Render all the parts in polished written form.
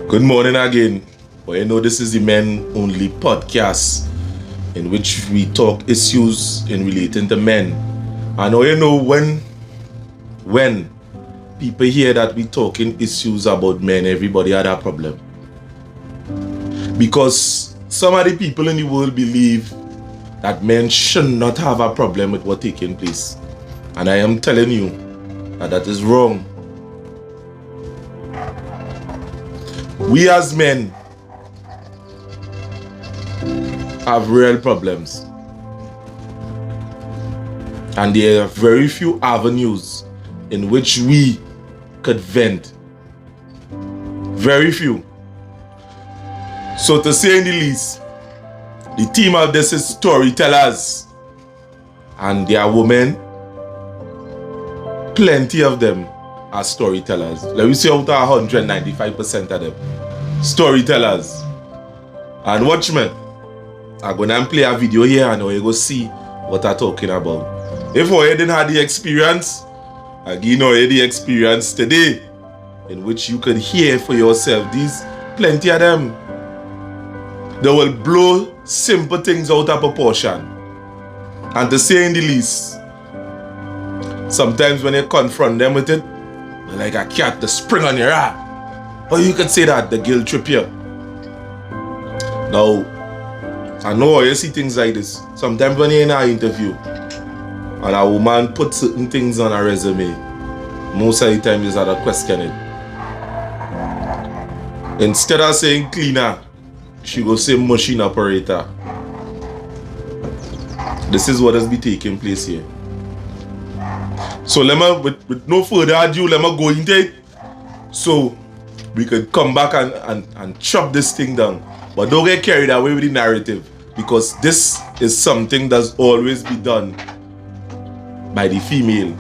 Good morning again. Well, you know this is the Men Only podcast in which we talk issues in relating to men. I know you know when people hear that we talking issues about men, everybody had a problem. Because some of the people in the world believe that men should not have a problem with what's taking place. And I am telling you that is wrong. We as men have real problems, and there are very few avenues in which we could vent. Very few. So to say in the least, the theme of this is storytellers, and there are women, plenty of them are storytellers. Let me say out of 195% of them storytellers. And watch me, I'm gonna play a video here and you go see what I'm talking about. If you didn't have the experience, I give you the experience today in which you could hear for yourself. These plenty of them, they will blow simple things out of proportion. And to say in the least, sometimes when you confront them with it, they're like a cat to spring on your eye. Or you could say that the guilt trip you. Now, I know you see things like this. Sometimes when you're in an interview and a woman puts certain things on her resume, most of the time you have to question it. Instead of saying cleaner, she will say machine operator. This is what has been taking place here. So let me, with no further ado, let me go into it so we could come back and chop this thing down. But don't get carried away with the narrative, because this is something that's always been done by the female.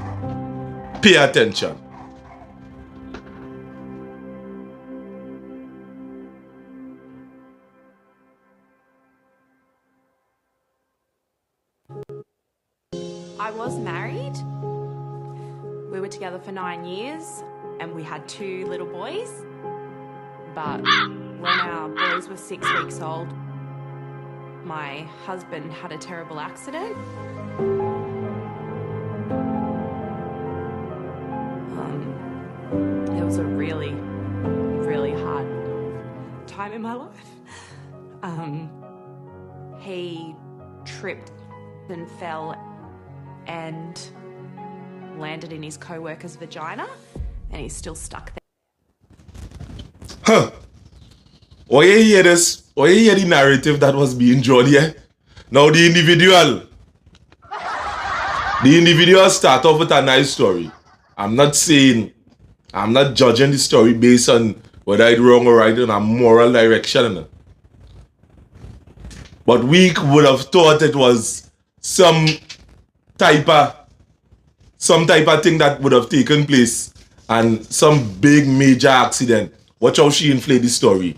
Pay attention. I was married. We were together for 9 years and we had 2 little boys. But when our boys were 6 weeks old, my husband had a terrible accident. It was a really, really hard time in my life. He tripped and fell and landed in his co-worker's vagina, and he's still stuck there. Huh. Or you hear this? Or you hear the narrative that was being drawn here? Now the individual start off with a nice story. I'm not judging the story based on whether it's wrong or right in a moral direction. But we would have thought it was some type of thing that would have taken place and some big major accident. Watch how she inflate the story.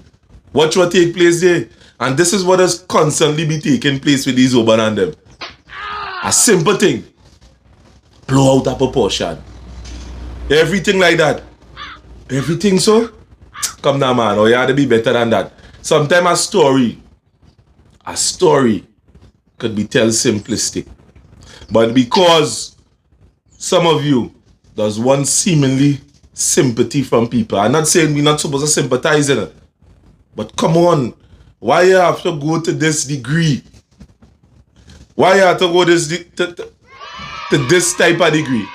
Watch what take place there. And this is what has constantly been taking place with these women and them. A simple thing. Blow out of proportion. Everything like that. Everything so? Come now, man. Oh, you have to be better than that. Sometimes a story could be tell simplistic. But because some of you, there's one seemingly sympathy from people. I'm not saying we're not supposed to sympathize in it. But come on, why you have to go to this degree? Why you have to go to this type of degree?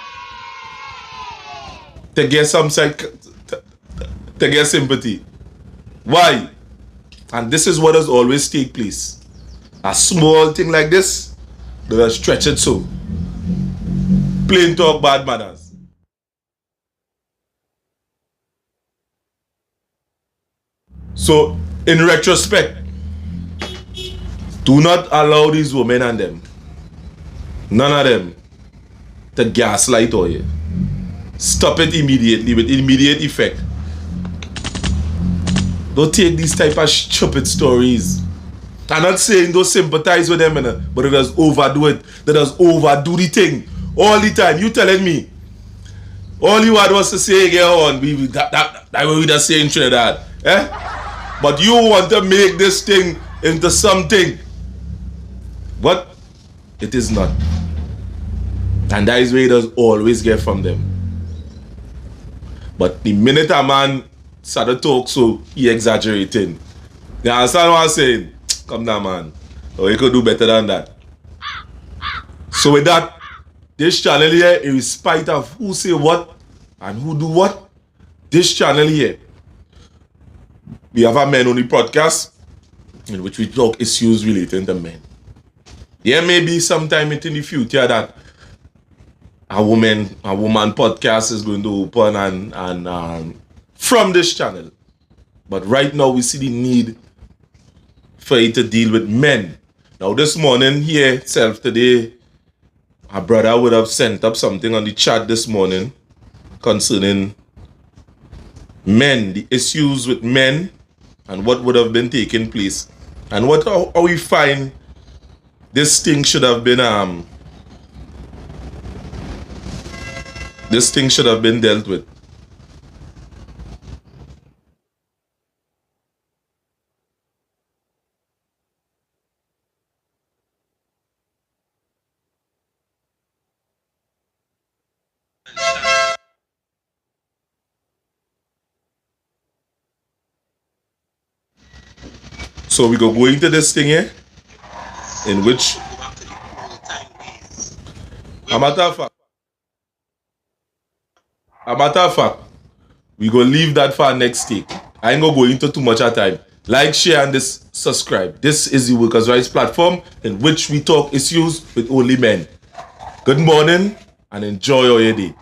To get some to get sympathy. Why? And this is what has always take place. A small thing like this, they'll stretch it so. Plain talk, bad manners. So, in retrospect, do not allow these women and them, none of them, to gaslight you. Stop it immediately with immediate effect. Don't take these type of stupid stories. I'm not saying don't sympathize with them, but they just overdo it. They just overdo the thing all the time. You telling me all you had was to say, get on, that way we just say in Trinidad, But you want to make this thing into something. But it is not. And that is where it does always get from them. But the minute a man started to talk, so he exaggerating. You understand what I'm saying? Come down, man. Oh, you could do better than that. So with that, this channel here, in spite of who say what and who do what, this channel here, we have a men only podcast in which we talk issues relating to men. There may be sometime in the future that a woman podcast is going to open and from this channel. But right now we see the need for it to deal with men. Now this morning here itself today, our brother would have sent up something on the chat this morning concerning men, the issues with men and what would have been taking place. And how we find this thing should have been dealt with. So we go into this thing here, in which a matter of fact, we go leave that for our next take. I ain't gonna go into too much of time. Like, share, and subscribe. This is the Workers' Rights platform in which we talk issues with only men. Good morning and enjoy your day.